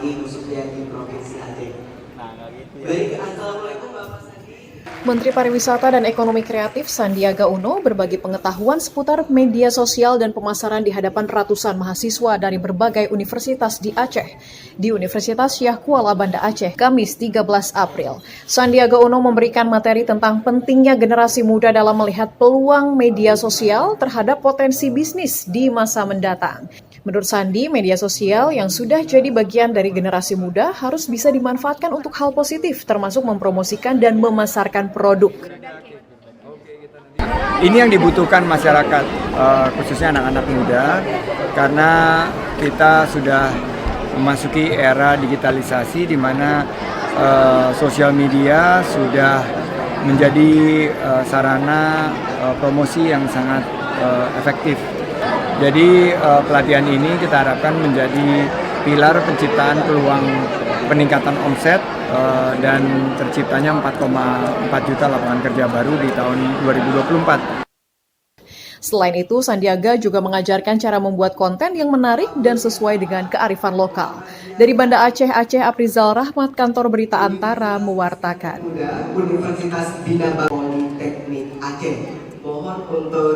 khususnya di Provinsi Aceh. Baik, Assalamualaikum Bapak Sandi. Menteri Pariwisata dan Ekonomi Kreatif Sandiaga Uno berbagi pengetahuan seputar media sosial dan pemasaran di hadapan ratusan mahasiswa dari berbagai universitas di Aceh. Di Universitas Syah Kuala Banda Aceh, Kamis 13 April, Sandiaga Uno memberikan materi tentang pentingnya generasi muda dalam melihat peluang media sosial terhadap potensi bisnis di masa mendatang. Menurut Sandi, media sosial yang sudah jadi bagian dari generasi muda harus bisa dimanfaatkan untuk hal positif, termasuk mempromosikan dan memasarkan produk. Ini yang dibutuhkan masyarakat, khususnya anak-anak muda, karena kita sudah memasuki era digitalisasi di mana sosial media sudah menjadi sarana promosi yang sangat efektif. Jadi pelatihan ini kita harapkan menjadi pilar penciptaan peluang peningkatan omset dan terciptanya 4,4 juta lapangan kerja baru di tahun 2024. Selain itu, Sandiaga juga mengajarkan cara membuat konten yang menarik dan sesuai dengan kearifan lokal. Dari Banda Aceh, Aprizal Rahmat, Kantor Berita Antara, mewartakan. Universitas Bina Politeknik Aceh. Mohon untuk